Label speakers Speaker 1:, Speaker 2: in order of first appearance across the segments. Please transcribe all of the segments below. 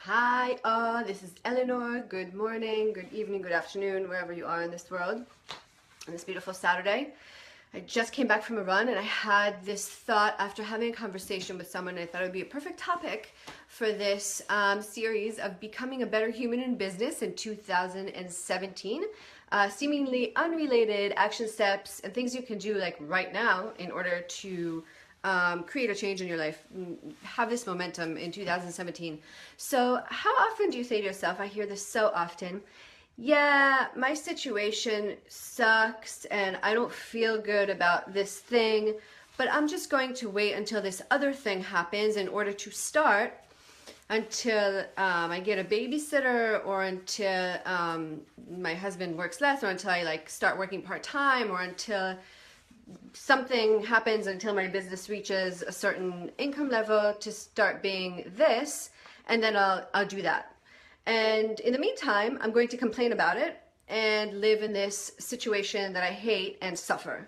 Speaker 1: Hi all, this is Eleanor. Good morning, good evening, good afternoon, wherever you are in this world, on this beautiful Saturday. I just came back from a run and I had this thought after having a conversation with someone. I thought it would be a perfect topic for this series of becoming a better human in business in 2017. Seemingly unrelated action steps and things you can do like right now in order to create a change in your life, have this momentum in 2017. So how often do you say to yourself, I hear this so often, yeah, my situation sucks and I don't feel good about this thing, but I'm just going to wait until this other thing happens in order to start, until I get a babysitter, or until my husband works less, or until I start working part-time, or until something happens, until my business reaches a certain income level to start being this, and then I'll do that. And in the meantime, I'm going to complain about it and live in this situation that I hate and suffer.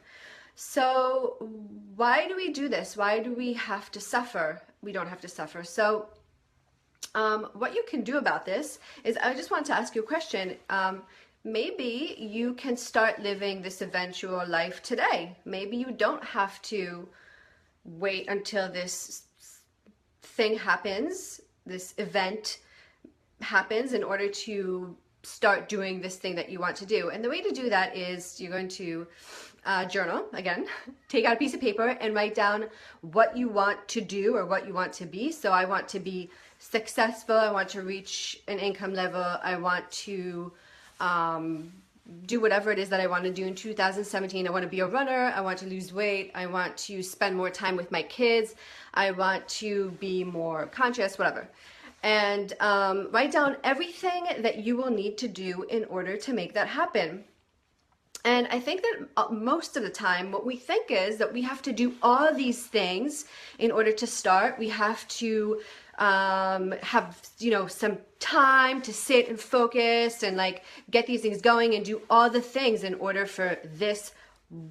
Speaker 1: So why do we do this? Why do we have to suffer? We don't have to suffer. So what you can do about this is, I just want to ask you a question. Maybe you can start living this eventual life today. Maybe you don't have to wait until this thing happens, this event happens, in order to start doing this thing that you want to do. And the way to do that is you're going to journal again, take out a piece of paper and write down what you want to do or what you want to be. So I want to be successful. I want to reach an income level. I want to do whatever it is that I want to do in 2017. I want to be a runner. I want to lose weight. I want to spend more time with my kids. I want to be more conscious, whatever. And write down everything that you will need to do in order to make that happen. And I think that most of the time what we think is that we have to do all these things in order to start. We have to have, some time to sit and focus and get these things going and do all the things in order for this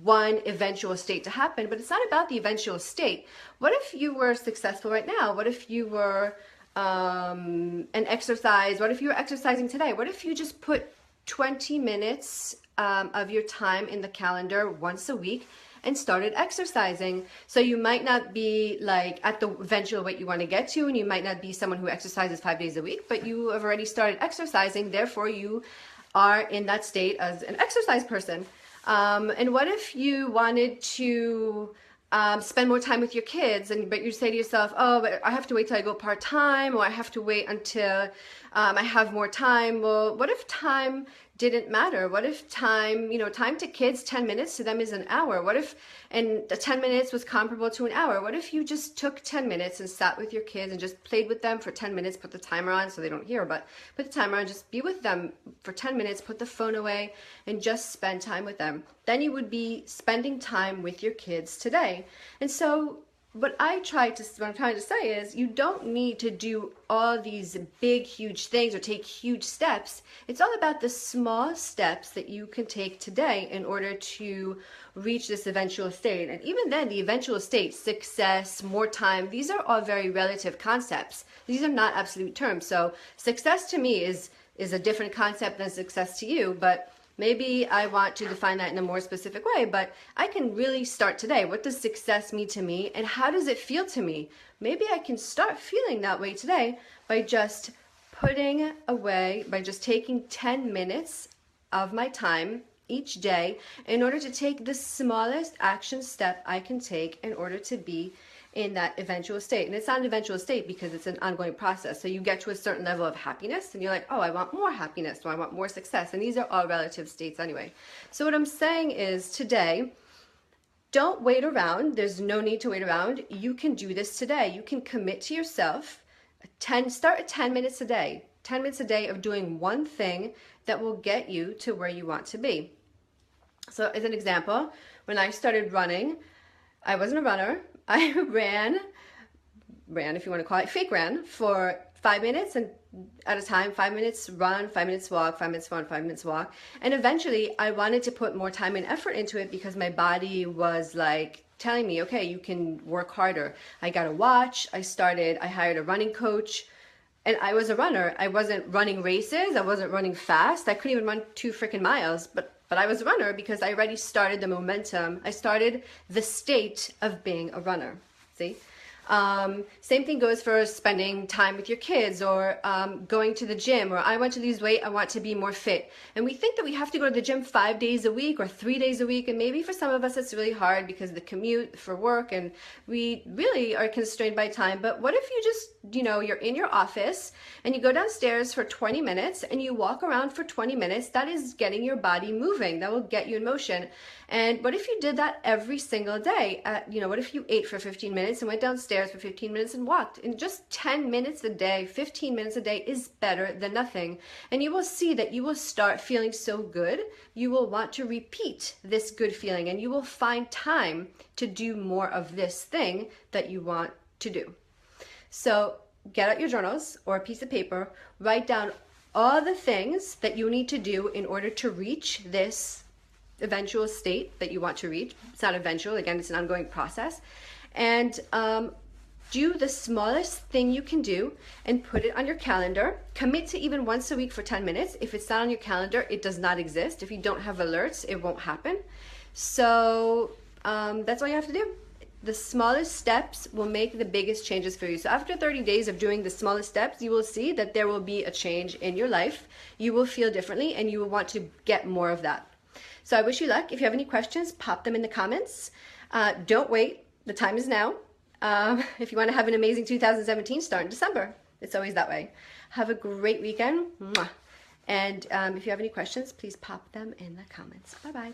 Speaker 1: one eventual state to happen. But it's not about the eventual state. What if you were successful right now? What if you were an exercise? What if you were exercising today? What if you just put 20 minutes of your time in the calendar once a week and started exercising? So you might not be at the eventual weight you want to get to, and you might not be someone who exercises 5 days a week, but you have already started exercising, therefore you are in that state as an exercise person. And what if you wanted to spend more time with your kids, but you say to yourself, oh, but I have to wait till I go part-time, or I have to wait until I have more time. Well, what if time didn't matter? What if time, time to kids, 10 minutes to them is an hour? What if, and the 10 minutes was comparable to an hour? What if you just took 10 minutes and sat with your kids and just played with them for 10 minutes, put the timer on so they don't hear, but put the timer on, just be with them for 10 minutes, put the phone away and just spend time with them. Then you would be spending time with your kids today. And so what I'm trying to say is, you don't need to do all these big, huge things or take huge steps. It's all about the small steps that you can take today in order to reach this eventual state. And even then, the eventual state, success, more time, these are all very relative concepts. These are not absolute terms. So success to me is a different concept than success to you, but maybe I want to define that in a more specific way, but I can really start today. What does success mean to me, and how does it feel to me? Maybe I can start feeling that way today by just putting away, by just taking 10 minutes of my time each day in order to take the smallest action step I can take in order to be in that eventual state. And it's not an eventual state because it's an ongoing process. So you get to a certain level of happiness and you're like, oh, I want more happiness, or I want more success. And these are all relative states anyway. So what I'm saying is, today, don't wait around. There's no need to wait around. You can do this today. You can commit to yourself. Start at 10 minutes a day. 10 minutes a day of doing one thing that will get you to where you want to be. So as an example, when I started running, I wasn't a runner. I ran, if you want to call it, fake ran for 5 minutes and at a time, 5 minutes run, 5 minutes walk, 5 minutes run, 5 minutes walk. And eventually I wanted to put more time and effort into it because my body was telling me, okay, you can work harder. I got a watch. I hired a running coach. And I was a runner. I wasn't running races. I wasn't running fast. I couldn't even run 2 freaking miles. But I was a runner because I already started the momentum. I started the state of being a runner. See? Same thing goes for spending time with your kids, or going to the gym, or I want to lose weight, I want to be more fit. And we think that we have to go to the gym 5 days a week or 3 days a week, and maybe for some of us it's really hard because of the commute for work and we really are constrained by time. But what if you just, you're in your office and you go downstairs for 20 minutes and you walk around for 20 minutes? That is getting your body moving. That will get you in motion. And what if you did that every single day? What if you ate for 15 minutes and went downstairs for 15 minutes and walked? In just 10 minutes a day, 15 minutes a day is better than nothing. And you will see that you will start feeling so good. You will want to repeat this good feeling, and you will find time to do more of this thing that you want to do. So get out your journals or a piece of paper, write down all the things that you need to do in order to reach this eventual state that you want to reach. It's not eventual, again, it's an ongoing process. And do the smallest thing you can do and put it on your calendar. Commit to even once a week for 10 minutes. If it's not on your calendar, it does not exist. If you don't have alerts, it won't happen. So that's all you have to do. The smallest steps will make the biggest changes for you. So after 30 days of doing the smallest steps, you will see that there will be a change in your life. You will feel differently and you will want to get more of that. So I wish you luck. If you have any questions, pop them in the comments. Don't wait. The time is now. If you want to have an amazing 2017, start in December. It's always that way. Have a great weekend. And if you have any questions, please pop them in the comments. Bye-bye.